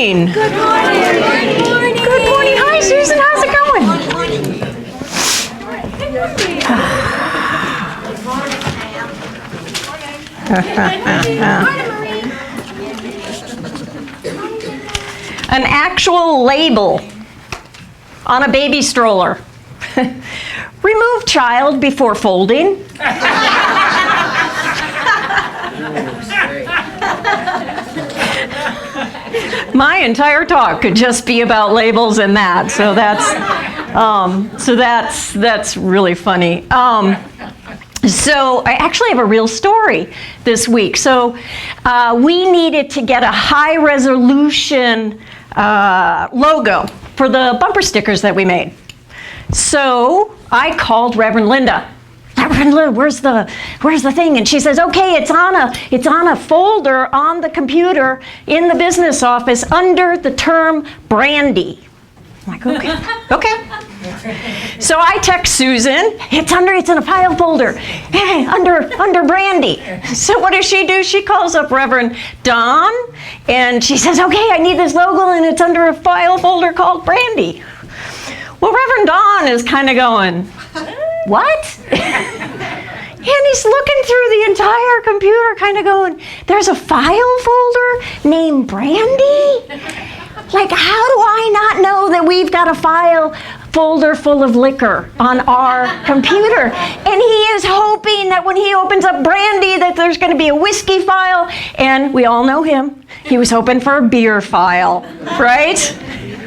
morning. Good morning. Good morning. Hi, Susan. How's it going? An actual label on a baby stroller. Remove child before folding. My entire talk could just be about labels and that, so that's really funny. So I actually have a real story this week. So we needed to get a high resolution logo for the bumper stickers that we made. So I called Reverend Linda. Reverend Linda, where's the thing? And she says, okay, it's on a folder on the computer in the business office under the term brandy. I'm like, okay. So I text Susan, it's in a file folder, under brandy. So what does she do? She calls up Reverend Don, and she says, okay, I need this logo, and it's under a file folder called brandy. Well, Reverend Don is kind of going, what? And he's looking through the entire computer, kind of going, there's a file folder named brandy? Like, how do I not know that we've got a file folder full of liquor on our computer? And he is hoping that when he opens up brandy that there's going to be a whiskey file, and we all know him. He was hoping for a beer file, right?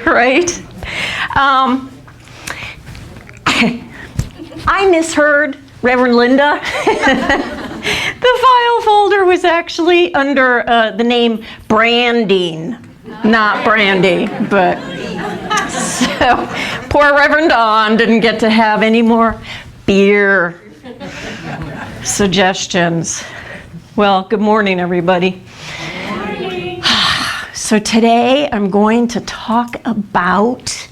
Right? I misheard Reverend Linda. The file folder was actually under the name branding, not brandy. But so poor Reverend Don didn't get to have any more beer suggestions. Well, good morning, everybody. Good morning. So today I'm going to talk about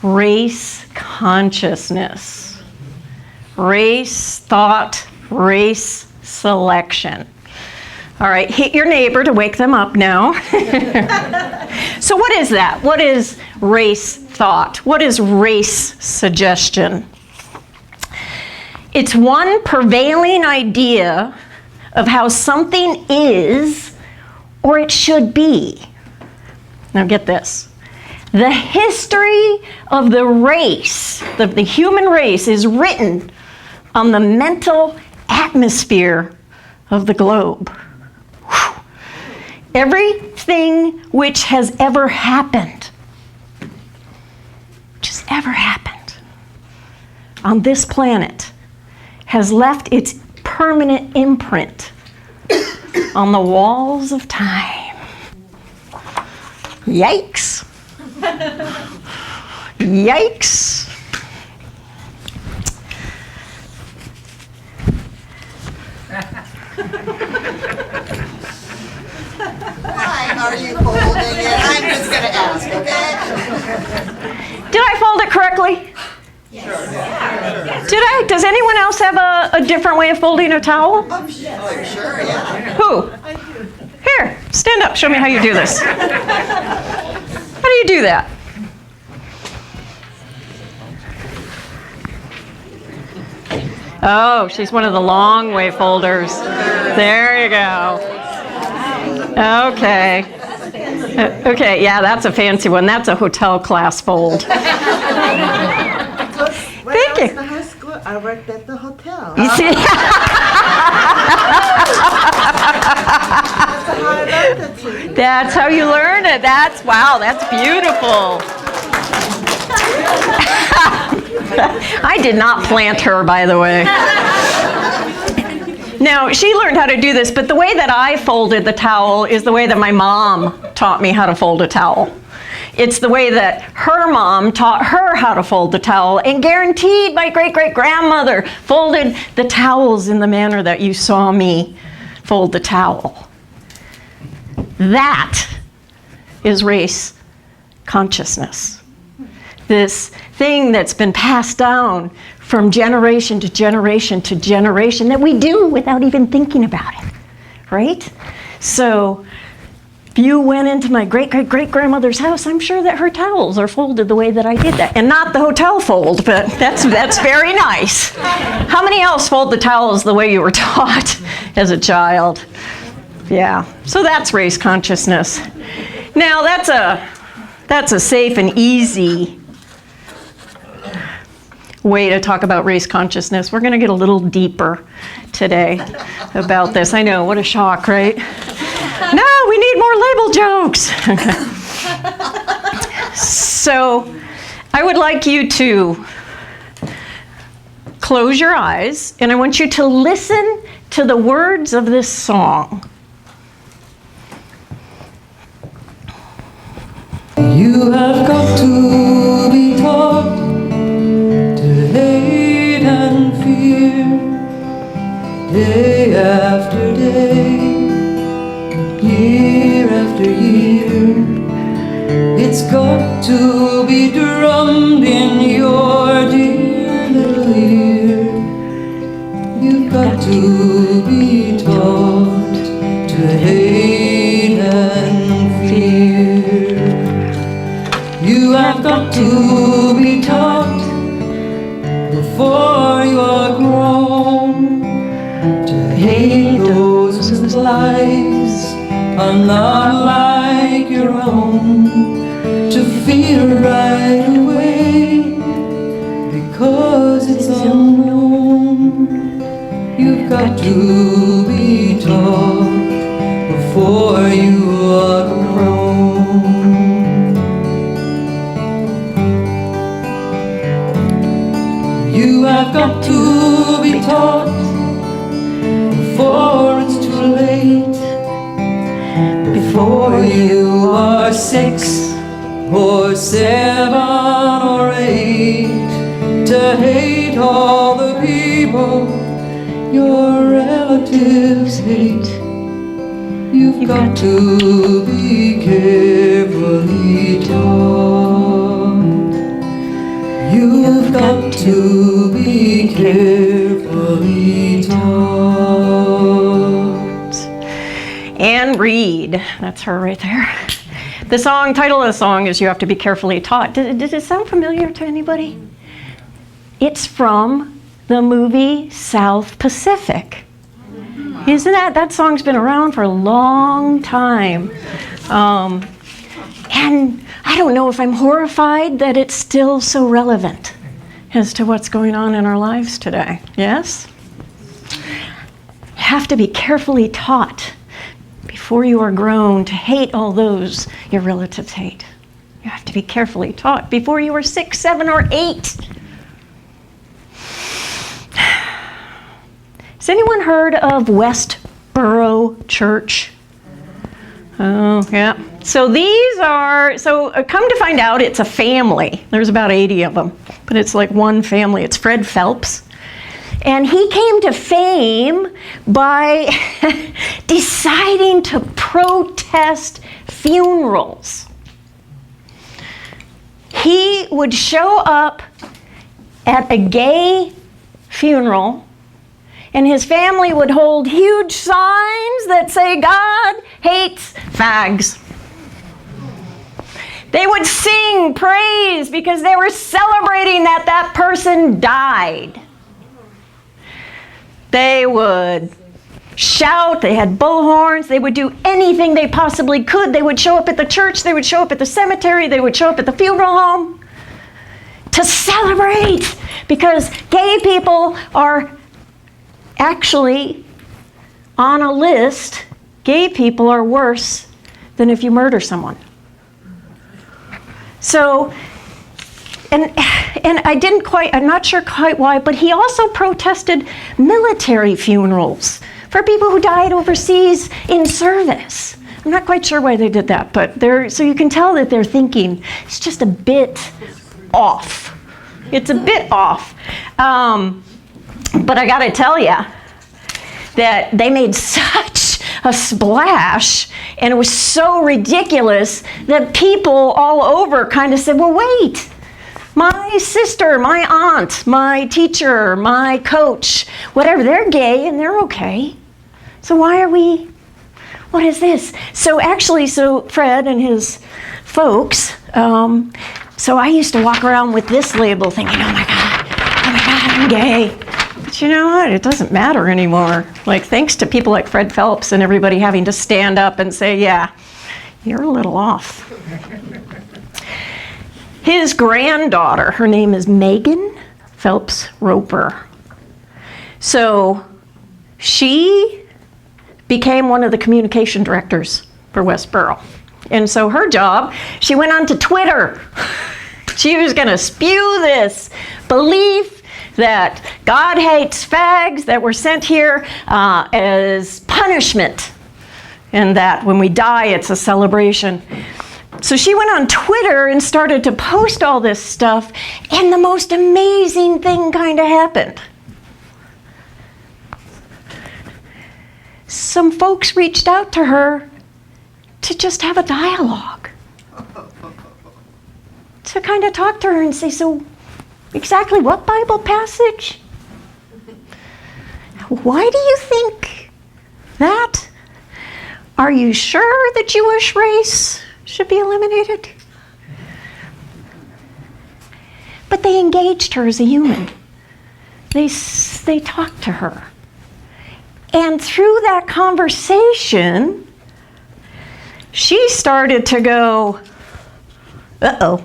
race consciousness. Race thought, race selection. All right, hit your neighbor to wake them up now. So what is that? What is race thought? What is race suggestion? It's one prevailing idea of how something is or it should be. Now get this. The history of the race, the human race, is written on the mental atmosphere of the globe. Whew. Everything which has ever happened on this planet has left its permanent imprint on the walls of time. Yikes. Yikes. Why are you folding it? I'm just going to ask, okay? Did I fold it correctly? Yes. Did I? Does anyone else have a different way of folding a towel? Oh, sure, yeah. Who? Here, stand up. Show me how you do this. How do you do that? Oh, she's one of the long way folders. There you go. Okay. Okay, yeah, that's a fancy one. That's a hotel class fold. Thank you. When I was in high school, I worked at the hotel. You see? That's how you learn it. Wow, that's beautiful. I did not plant her, by the way. Now, she learned how to do this, but the way that I folded the towel is the way that my mom taught me how to fold a towel. It's the way that her mom taught her how to fold the towel, and guaranteed my great-great-grandmother folded the towels in the manner that you saw me fold the towel. That is race consciousness. This thing that's been passed down from generation to generation to generation that we do without even thinking about it, right? So If you went into my great-great-great-grandmother's house, I'm sure that her towels are folded the way that I did that. And not the hotel fold, but that's very nice. How many else fold the towels the way you were taught as a child? Yeah, so that's race consciousness. Now that's a safe and easy way to talk about race consciousness. We're going to get a little deeper today about this. I know, what a shock, right? No, we need more label jokes. So I would like you to close your eyes, and I want you to listen to the words of this song. You have got to be taught to hate and fear, day after day, year after year. It's got to be drummed in your dear little ear. You've got to be taught to hate and fear. You have got to be taught before you are grown to hate those whose lives are not like your own, to feel right away because it's unknown. You've got to be taught before you are grown. You have got to be taught before it's too late, before you are 6 or 7 or 8, to hate all the people your relatives hate. You've got to be carefully taught. You've got to be carefully taught. Anne Reed, that's her right there. The title of the song is You Have to Be Carefully Taught. Does it sound familiar to anybody? It's from the movie South Pacific. Isn't that song's been around for a long time. And I don't know if I'm horrified that it's still so relevant as to what's going on in our lives today. Yes? You have to be carefully taught before you are grown to hate all those your relatives hate. You have to be carefully taught before you are 6, 7, or 8. Has anyone heard of Westboro Church? Oh, yeah. So come to find out, it's a family. There's about 80 of them, but it's like one family. It's Fred Phelps. And he came to fame by deciding to protest funerals. He would show up at a gay funeral, and his family would hold huge signs that say, "God hates fags." They would sing praise because they were celebrating that person died. They would shout, they had bullhorns, they would do anything they possibly could. They would show up at the church, they would show up at the cemetery, they would show up at the funeral home to celebrate, because gay people are actually on a list. Gay people are worse than if you murder someone. So, and I'm not sure quite why, but he also protested military funerals for people who died overseas in service. I'm not quite sure why they did that, but so you can tell that they're thinking it's just a bit off. It's a bit off. But I gotta tell you that they made such a splash, and it was so ridiculous that people all over kind of said, well, wait, my sister, my aunt, my teacher, my coach, whatever, they're gay and they're okay. So why are we what is this? So Fred and his folks, so I used to walk around with this label thinking, oh my God, I'm gay. But you know what? It doesn't matter anymore. Like, thanks to people like Fred Phelps and everybody having to stand up and say, yeah, you're a little off. His granddaughter, her name is Megan Phelps Roper. So she became one of the communication directors for Westboro. And so her job, she went on to Twitter. She was going to spew this belief that God hates fags, that we're sent here as punishment, and that when we die, it's a celebration. So she went on Twitter and started to post all this stuff, and the most amazing thing kind of happened. Some folks reached out to her to just have a dialogue, to kind of talk to her and say, so exactly what Bible passage? Why do you think that? Are you sure the Jewish race should be eliminated? But they engaged her as a human. They talked to her. And through that conversation, she started to go, uh-oh.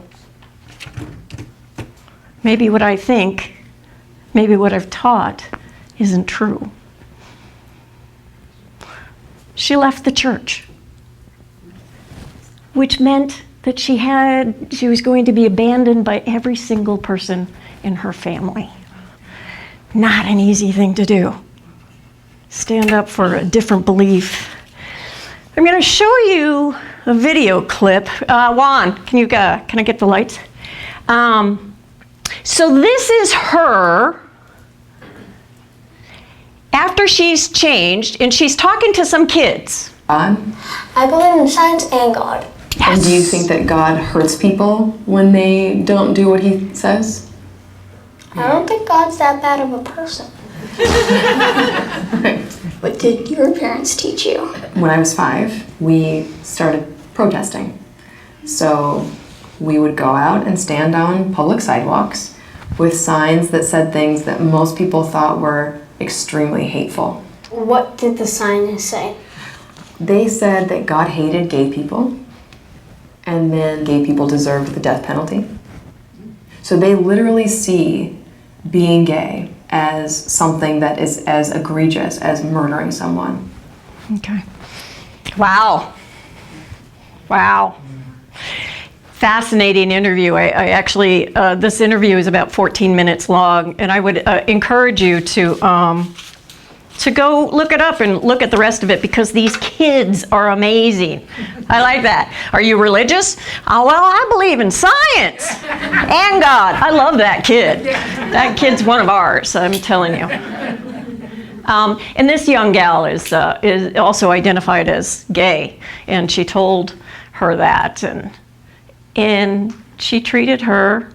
Maybe what I think, maybe what I've taught isn't true. She left the church, which meant that she was going to be abandoned by every single person in her family. Not an easy thing to do. Stand up for a different belief. I'm going to show you a video clip. Juan, can I get the lights? So this is her after she's changed, and she's talking to some kids. God? I believe in science and God. Yes. And do you think that God hurts people when they don't do what he says? I don't think God's that bad of a person. What did your parents teach you? When I was 5, we started protesting. So we would go out and stand on public sidewalks with signs that said things that most people thought were extremely hateful. What did the sign say? They said that God hated gay people, and then gay people deserved the death penalty. So they literally see being gay as something that is as egregious as murdering someone. Okay. Wow. Fascinating interview. I actually, this interview is about 14 minutes long, and I would encourage you to go look it up and look at the rest of it, because these kids are amazing. I like that. Are you religious? Oh, well, I believe in science and God. I love that kid. That kid's one of ours, I'm telling you. And this young gal is also identified as gay, and she told her that, and she treated her,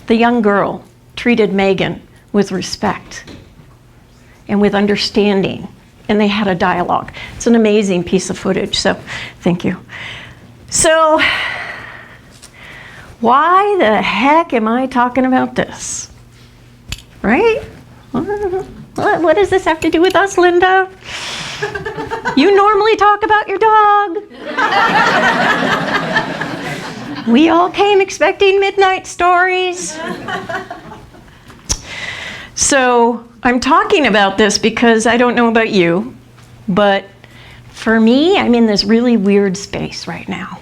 the young girl, treated Megan with respect and with understanding, and they had a dialogue. It's an amazing piece of footage, so thank you. So, why the heck am I talking about this? Right? What does this have to do with us, Linda? You normally talk about your dog. We all came expecting midnight stories. So I'm talking about this because I don't know about you, but for me, I'm in this really weird space right now.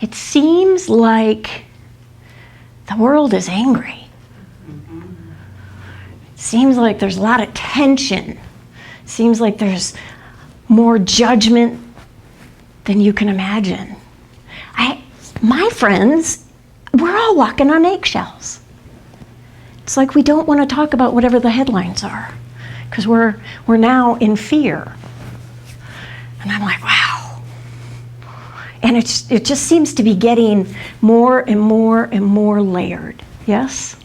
It seems like the world is angry. It seems like there's a lot of tension. It seems like there's more judgment than you can imagine. My friends, we're all walking on eggshells. It's like we don't want to talk about whatever the headlines are, because we're now in fear. And I'm like, wow. And it just seems to be getting more and more and more layered. Yes?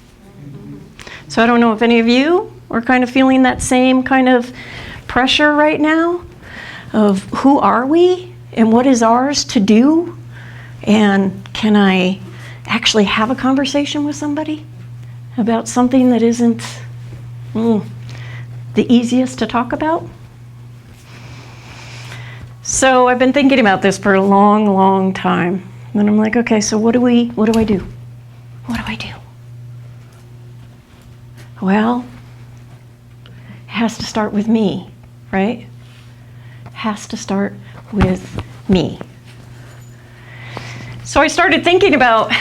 So I don't know if any of you are kind of feeling that same kind of pressure right now. of who are we and what is ours to do, and can I actually have a conversation with somebody about something that isn't the easiest to talk about? So I've been thinking about this for a long, long time. And I'm like, okay, so what do I do? What do I do? Well, it has to start with me, right? It has to start with me. So I started thinking about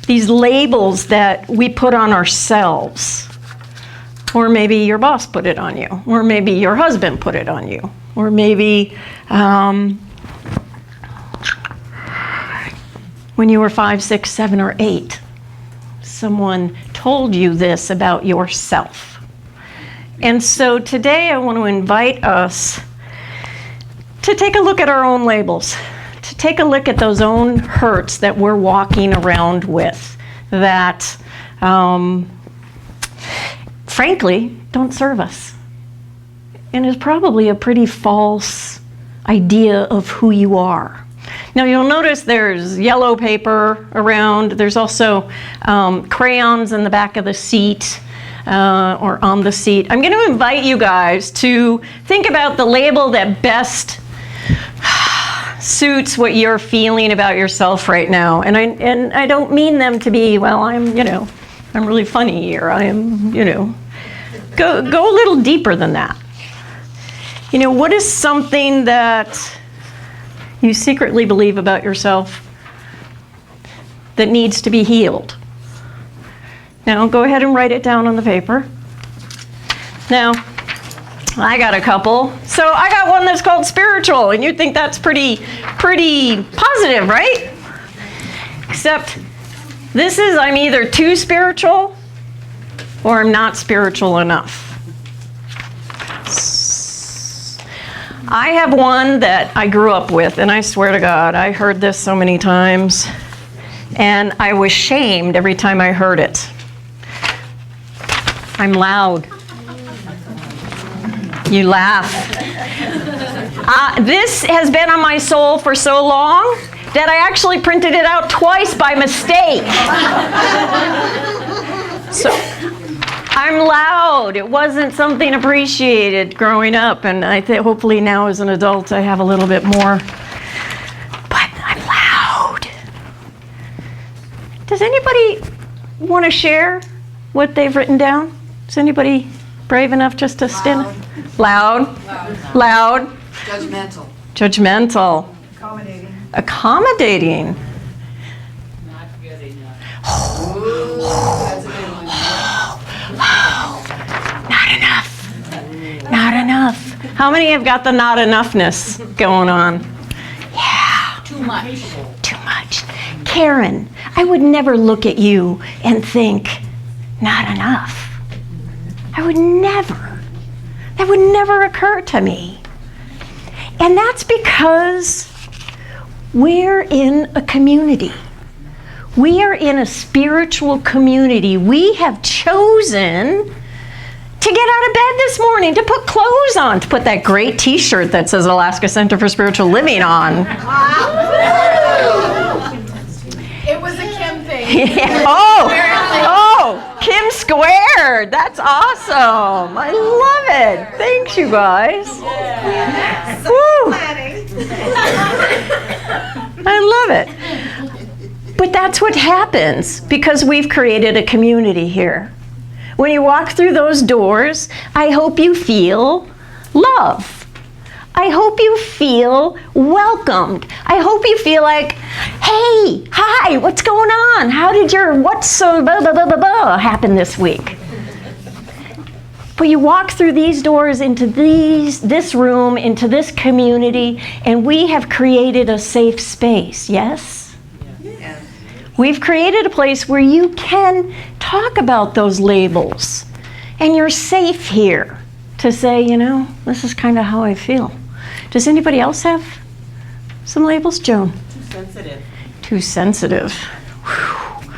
these labels that we put on ourselves. Or maybe your boss put it on you. Or maybe your husband put it on you. Or maybe when you were 5, 6, 7, or 8, someone told you this about yourself. And so today I want to invite us to take a look at our own labels, to take a look at those own hurts that we're walking around with that, frankly, don't serve us. And is probably a pretty false idea of who you are. Now you'll notice there's yellow paper around. There's also crayons in the back of the seat or on the seat. I'm going to invite you guys to think about the label that best suits what you're feeling about yourself right now. And I don't mean them to be, well, I'm really funny, or I am, go a little deeper than that. What is something that you secretly believe about yourself that needs to be healed? Now, go ahead and write it down on the paper. Now, I got a couple. So I got one that's called spiritual, and you'd think that's pretty positive, right? Except this is, I'm either too spiritual or I'm not spiritual enough. I have one that I grew up with, and I swear to God, I heard this so many times, and I was shamed every time I heard it. I'm loud. You laugh. This has been on my soul for so long that I actually printed it out twice by mistake. So, I'm loud. It wasn't something appreciated growing up, and I think hopefully now as an adult I have a little bit more. But I'm loud. Does anybody want to share what they've written down? Is anybody brave enough just to stand? Loud. Loud. Judgmental. Judgmental. Accommodating. Accommodating. Not good enough. Ooh, that's a good one. Not enough. Not enough. How many have got the not enoughness going on? Yeah. Too much. Too much. Karen, I would never look at you and think, not enough. I would never. That would never occur to me. And that's because we're in a community. We are in a spiritual community. We have chosen to get out of bed this morning, to put clothes on, to put that great t-shirt that says Alaska Center for Spiritual Living on. It was a Kim thing. Yeah. Oh, Kim Squared. That's awesome. I love it. Thanks, you guys. Woo. I love it. But that's what happens because we've created a community here. When you walk through those doors, I hope you feel love. I hope you feel welcomed. I hope you feel like, hey, hi, what's going on? How did your what's so blah, blah, blah, blah, blah happen this week? But you walk through these doors into this room, into this community, and we have created a safe space, yes? Yes. We've created a place where you can talk about those labels, and you're safe here to say, this is kind of how I feel. Does anybody else have some labels? Joan? Too sensitive. Too sensitive. Whew.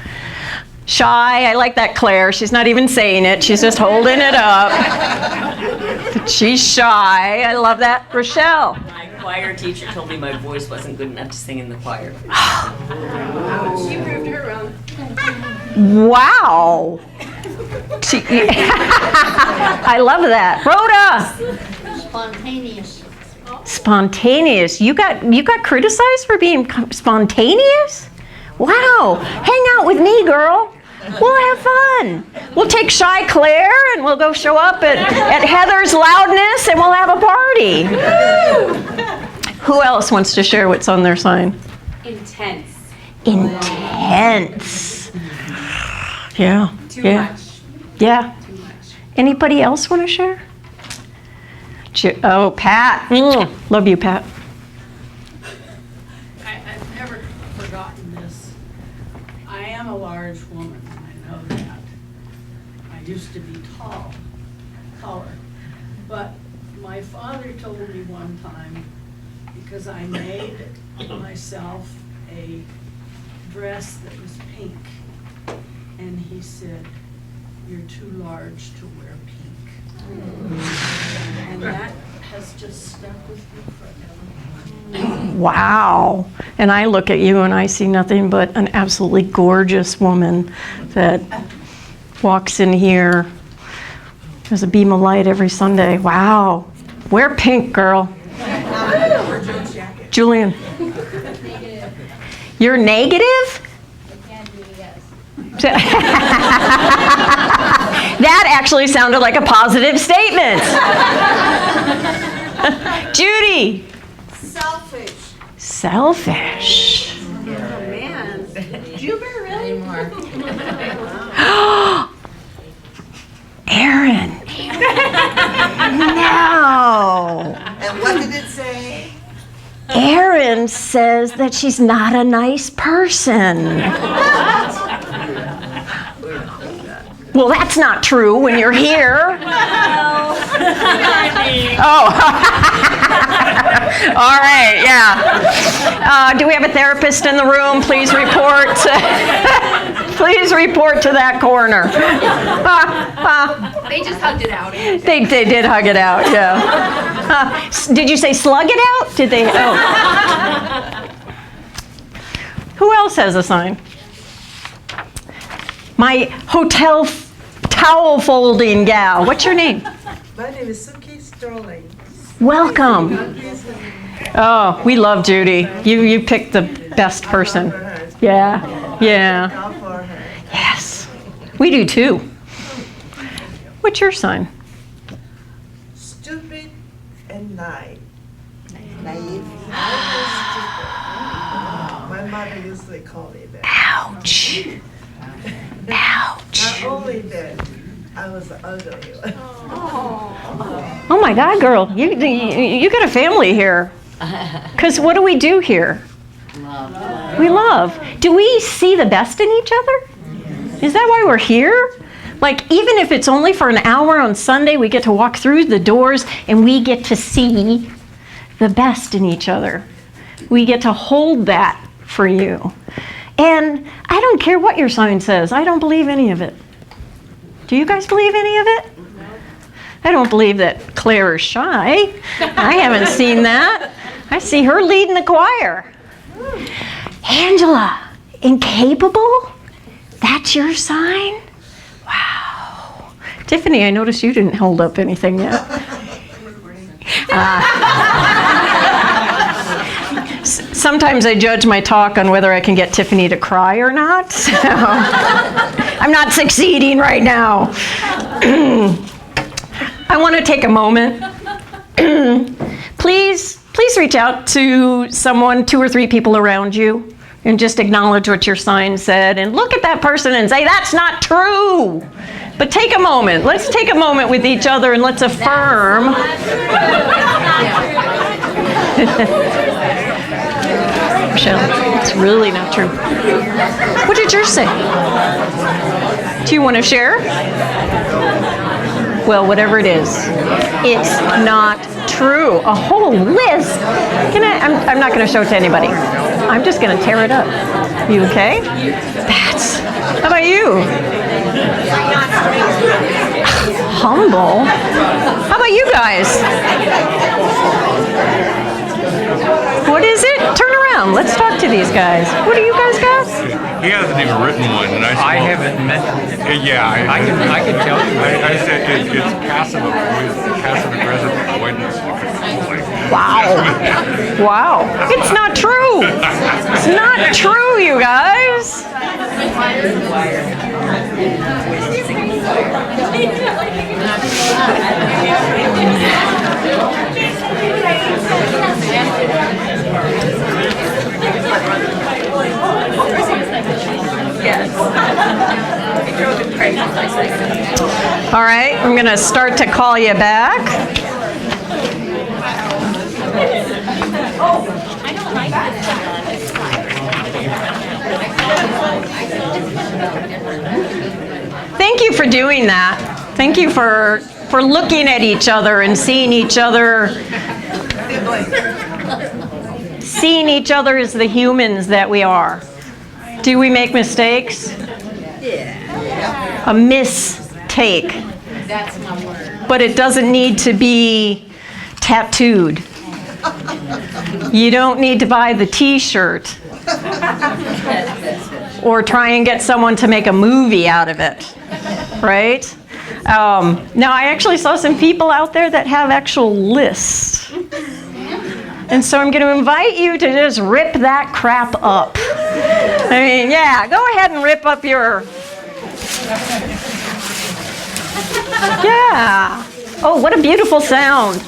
Shy, I like that Claire. She's not even saying it, she's just holding it up. She's shy. I love that. Rochelle. My choir teacher told me my voice wasn't good enough to sing in the choir. She proved her wrong. Wow. I love that. Rhoda. Spontaneous. Spontaneous. You got criticized for being spontaneous? Wow. Hang out with me, girl. We'll have fun. We'll take Shy Claire and we'll go show up at Heather's Loudness and we'll have a party. Who else wants to share what's on their sign? Intense. Intense. Yeah. Too yeah. much. Yeah. Too much. Anybody else want to share? Oh, Pat. Love you, Pat. I've never forgotten this. I am a large woman, and I know that. I used to be taller. But my father told me one time, because I made myself a dress that was pink, and he said, "You're too large to wear pink." And that has just stuck with me forever. Wow. And I look at you and I see nothing but an absolutely gorgeous woman that walks in here. There's a beam of light every Sunday. Wow. Wear pink, girl. Julian. You're negative? That actually sounded like a positive statement. Judy. Selfish. Selfish. Man. Juber, really? Aaron. No. And what did it say? Aaron says that she's not a nice person. Well, that's not true when you're here. Oh. All right, yeah. Do we have a therapist in the room? Please report. Please report to that corner. They just hugged it out. They did hug it out, yeah. Did you say slug it out? Did they? Oh. Who else has a sign? My hotel towel folding gal. What's your name? My name is Suki Sterling. Welcome. Oh, we love Judy. You picked the best person. Yeah, yeah. All for her. Yes. We do too. What's your sign? Stupid and naive. Naive. My mother used to call me that. Ouch. Ouch. Not only that, I was ugly. Oh my God, girl, you got a family here. Because what do we do here? Love. We love. Do we see the best in each other? Is that why we're here? Like, even if it's only for an hour on Sunday, we get to walk through the doors and we get to see the best in each other. We get to hold that for you. And I don't care what your sign says. I don't believe any of it. Do you guys believe any of it? I don't believe that Claire is shy. I haven't seen that. I see her leading the choir. Angela, incapable? That's your sign? Wow. Tiffany, I noticed you didn't hold up anything yet. Sometimes I judge my talk on whether I can get Tiffany to cry or not. So I'm not succeeding right now. I want to take a moment. Please reach out to someone, 2 or 3 people around you, and just acknowledge what your sign said, and look at that person and say, that's not true. But take a moment. Let's take a moment with each other and let's affirm. Michelle, it's really not true. What did yours say? Do you want to share? Well, whatever it is, it's not true. A whole list. I'm not going to show it to anybody. I'm just going to tear it up. You okay? How about you? humble. How about you guys? What is it? Turn around. Let's talk to these guys. What do you guys got? He hasn't even written one, and I haven't met. Yeah, I can tell you. I said it's passive aggressive avoidance. Wow. Wow. It's not true. It's not true, you guys. All right, I'm going to start to call you back. Thank you for doing that. Thank you for looking at each other and seeing each other as the humans that we are. Do we make mistakes? Yeah. A mistake. That's my word. But it doesn't need to be tattooed. You don't need to buy the t-shirt or try and get someone to make a movie out of it, right? Now, I actually saw some people out there that have actual lists. And so I'm going to invite you to just rip that crap up. I mean, yeah, go ahead and rip up your... Yeah. Oh, what a beautiful sound.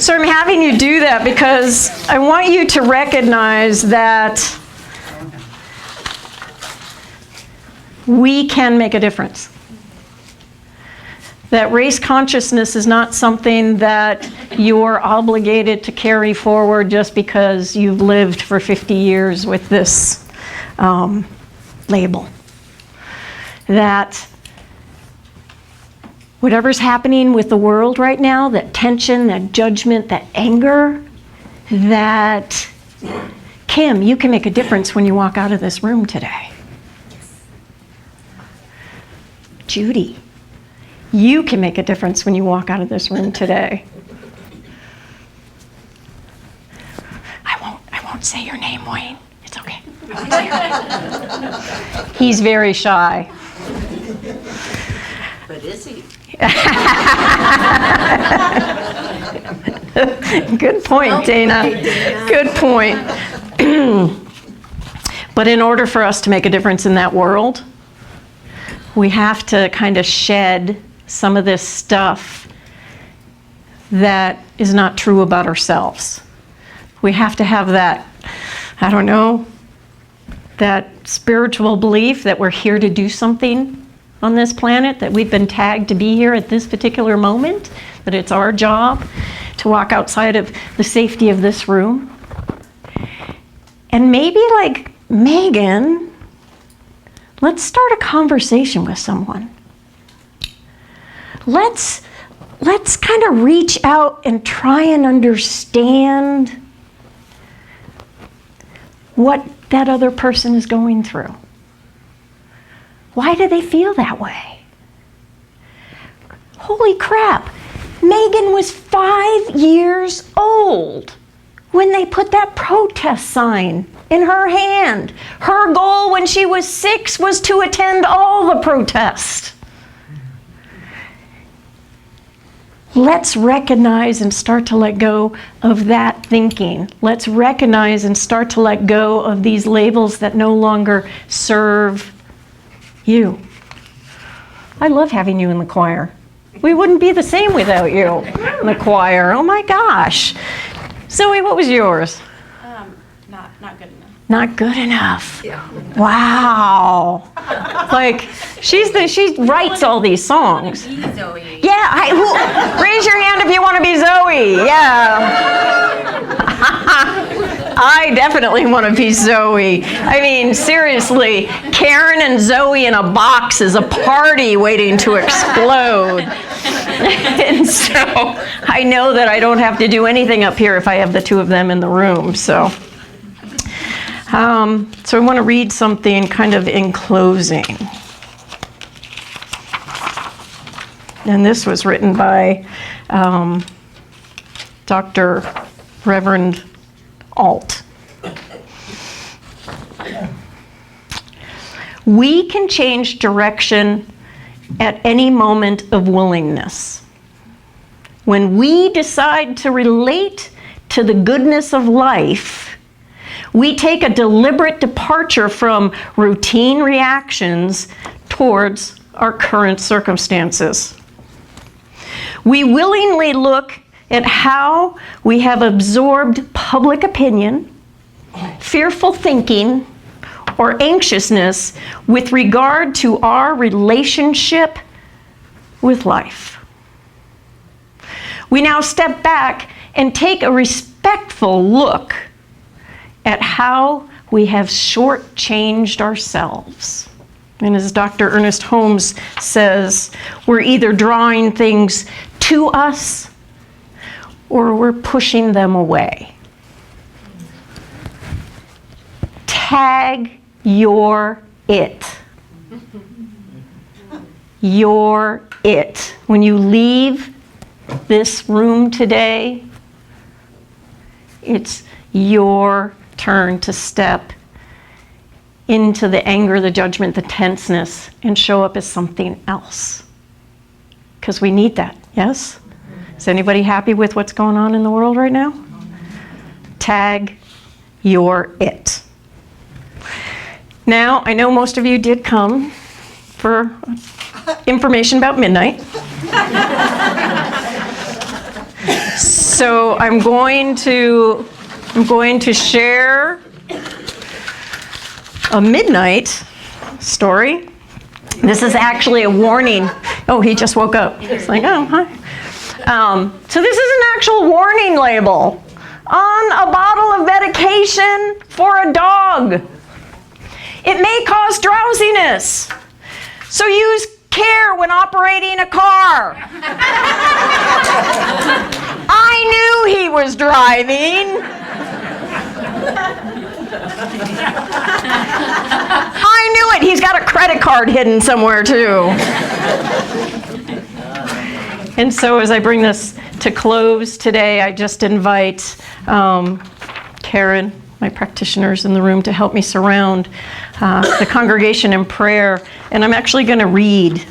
So I'm having you do that because I want you to recognize that we can make a difference. That race consciousness is not something that you're obligated to carry forward just because you've lived for 50 years with this label. That whatever's happening with the world right now, that tension, that judgment, that anger, that, Kim, you can make a difference when you walk out of this room today. Judy, you can make a difference when you walk out of this room today. I won't say your name, Wayne. It's okay. I won't say your name. He's very shy. But is he? Good point, Dana. Good point. But in order for us to make a difference in that world, we have to kind of shed some of this stuff that is not true about ourselves. We have to have that, I don't know, that spiritual belief that we're here to do something on this planet, that we've been tagged to be here at this particular moment, that it's our job to walk outside of the safety of this room. And maybe like Megan, let's start a conversation with someone. Let's kind of reach out and try and understand what that other person is going through. Why do they feel that way? Holy crap, Megan was 5 years old when they put that protest sign in her hand. Her goal when she was 6 was to attend all the protests. Let's recognize and start to let go of that thinking. Let's recognize and start to let go of these labels that no longer serve you. I love having you in the choir. We wouldn't be the same without you in the choir. Oh my gosh. Zoe, what was yours? Not good enough. Not good enough. Yeah. Wow. Like she writes all these songs. Zoe. Yeah, raise your hand if you want to be Zoe. Yeah. I definitely want to be Zoe. I mean, seriously, Karen and Zoe in a box is a party waiting to explode. And so I know that I don't have to do anything up here if I have the two of them in the room. So, So I want to read something kind of in closing. And this was written by Dr. Reverend Alt. We can change direction at any moment of willingness. When we decide to relate to the goodness of life, we take a deliberate departure from routine reactions towards our current circumstances. We willingly look at how we have absorbed public opinion, fearful thinking, or anxiousness with regard to our relationship with life. We now step back and take a respectful look at how we have shortchanged ourselves. And as Dr. Ernest Holmes says, we're either drawing things to us or we're pushing them away. Tag your it. Your it. When you leave this room today, it's your turn to step into the anger, the judgment, the tenseness, and show up as something else. Because we need that, yes? Is anybody happy with what's going on in the world right now? Tag your it. Now, I know most of you did come for information about midnight. So I'm going to share a midnight story. This is actually a warning. Oh, he just woke up. It's like, oh, hi. So this is an actual warning label on a bottle of medication for a dog. It may cause drowsiness, so use care when operating a car. I knew he was driving. I knew it. He's got a credit card hidden somewhere, too. And so as I bring this to close today, I just invite Karen, my practitioners in the room, to help me surround the congregation in prayer. And I'm actually going to read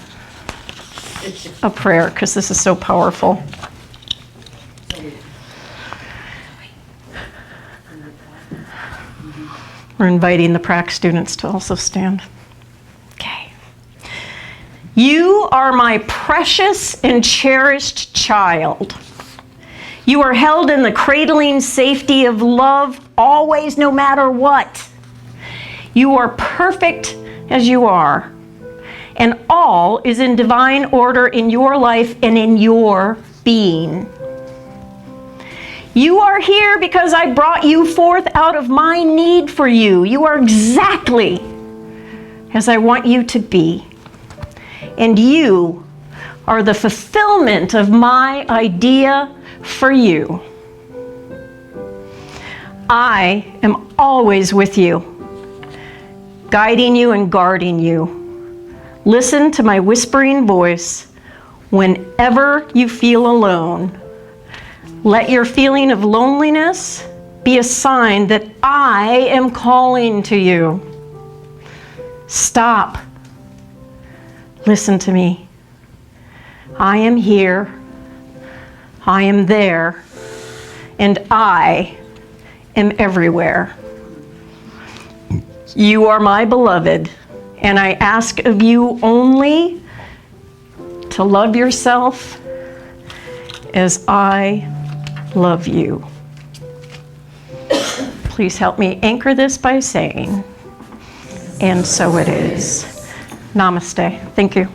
a prayer because this is so powerful. We're inviting the prac students to also stand. Okay. You are my precious and cherished child. You are held in the cradling safety of love, always, no matter what. You are perfect as you are, and all is in divine order in your life and in your being. You are here because I brought you forth out of my need for you. You are exactly as I want you to be. And you are the fulfillment of my idea for you. I am always with you, guiding you and guarding you. Listen to my whispering voice whenever you feel alone. Let your feeling of loneliness be a sign that I am calling to you. Stop. Listen to me. I am here. I am there. And I am everywhere. You are my beloved, and I ask of you only to love yourself as I love you. Please help me anchor this by saying, and so it is. Namaste. Thank you.